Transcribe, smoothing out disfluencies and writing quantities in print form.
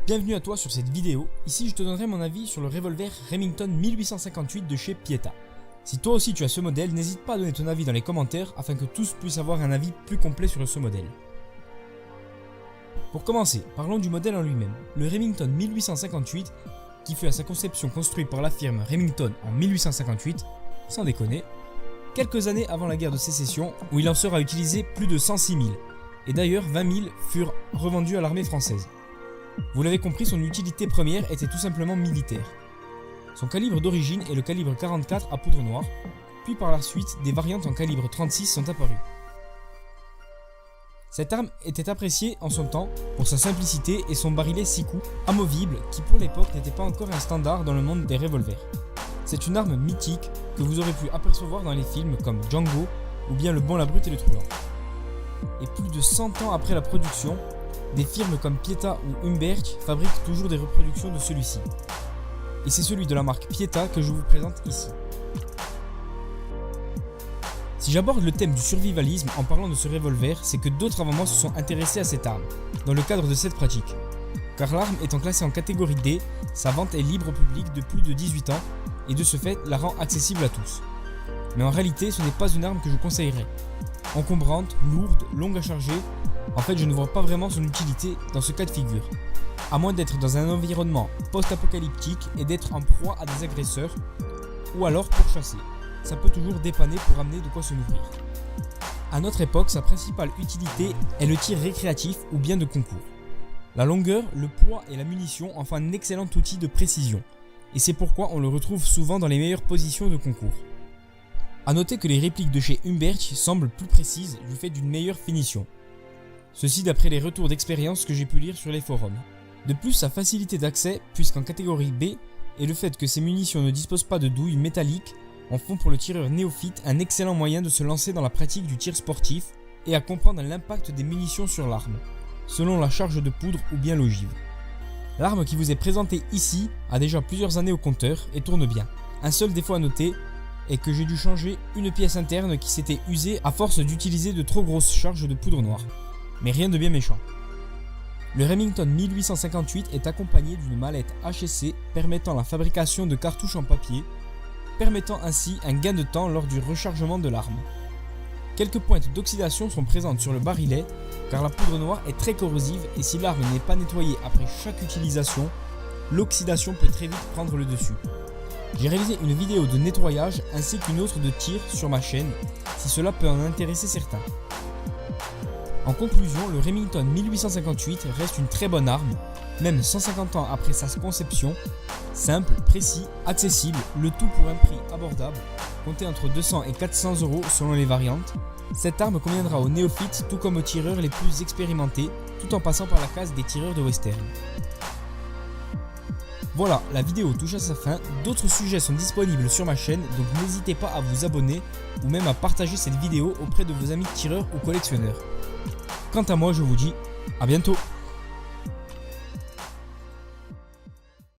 Bienvenue à toi sur cette vidéo. Ici je te donnerai mon avis sur le revolver Remington 1858 de chez Pietta. Si toi aussi tu as ce modèle, n'hésite pas à donner ton avis dans les commentaires afin que tous puissent avoir un avis plus complet sur ce modèle. Pour commencer, parlons du modèle en lui-même. Le Remington 1858, qui fut à sa conception construit par la firme Remington en 1858, sans déconner, quelques années avant la guerre de sécession, où il en sera utilisé plus de 106 000, et d'ailleurs 20 000 furent revendus à l'armée française. Vous l'avez compris, son utilité première était tout simplement militaire. Son calibre d'origine est le calibre 44 à poudre noire, puis par la suite des variantes en calibre 36 sont apparues. Cette arme était appréciée en son temps pour sa simplicité et son barillet 6 coups, amovible, qui pour l'époque n'était pas encore un standard dans le monde des revolvers. C'est une arme mythique que vous aurez pu apercevoir dans les films comme Django ou bien Le Bon, la Brute et le Truand. Et plus de 100 ans après la production, des firmes comme Pietta ou Humbert fabriquent toujours des reproductions de celui-ci. Et c'est celui de la marque Pietta que je vous présente ici. Si j'aborde le thème du survivalisme en parlant de ce revolver, c'est que d'autres avant moi se sont intéressés à cette arme, dans le cadre de cette pratique. Car l'arme étant classée en catégorie D, sa vente est libre au public de plus de 18 ans et de ce fait la rend accessible à tous. Mais en réalité, ce n'est pas une arme que je conseillerais. Encombrante, lourde, longue à charger, en fait je ne vois pas vraiment son utilité dans ce cas de figure. À moins d'être dans un environnement post-apocalyptique et d'être en proie à des agresseurs, ou alors pour chasser. Ça peut toujours dépanner pour amener de quoi se nourrir. À notre époque, sa principale utilité est le tir récréatif ou bien de concours. La longueur, le poids et la munition en font un excellent outil de précision, et c'est pourquoi on le retrouve souvent dans les meilleures positions de concours. A noter que les répliques de chez Humbert semblent plus précises du fait d'une meilleure finition. Ceci d'après les retours d'expérience que j'ai pu lire sur les forums. De plus, sa facilité d'accès, puisqu'en catégorie B, et le fait que ces munitions ne disposent pas de douilles métalliques en font pour le tireur néophyte un excellent moyen de se lancer dans la pratique du tir sportif et à comprendre l'impact des munitions sur l'arme, selon la charge de poudre ou bien l'ogive. L'arme qui vous est présentée ici a déjà plusieurs années au compteur et tourne bien. Un seul défaut à noter est que j'ai dû changer une pièce interne qui s'était usée à force d'utiliser de trop grosses charges de poudre noire. Mais rien de bien méchant. Le Remington 1858 est accompagné d'une mallette HSC permettant la fabrication de cartouches en papier, permettant ainsi un gain de temps lors du rechargement de l'arme. Quelques pointes d'oxydation sont présentes sur le barillet car la poudre noire est très corrosive et si l'arme n'est pas nettoyée après chaque utilisation, l'oxydation peut très vite prendre le dessus. J'ai réalisé une vidéo de nettoyage ainsi qu'une autre de tir sur ma chaîne si cela peut en intéresser certains. En conclusion, le Remington 1858 reste une très bonne arme, même 150 ans après sa conception, simple, précis, accessible, le tout pour un prix abordable, compté entre 200 et 400 € selon les variantes. Cette arme conviendra aux néophytes tout comme aux tireurs les plus expérimentés, tout en passant par la case des tireurs de western. Voilà, la vidéo touche à sa fin, d'autres sujets sont disponibles sur ma chaîne, donc n'hésitez pas à vous abonner ou même à partager cette vidéo auprès de vos amis tireurs ou collectionneurs. Quant à moi, je vous dis à bientôt.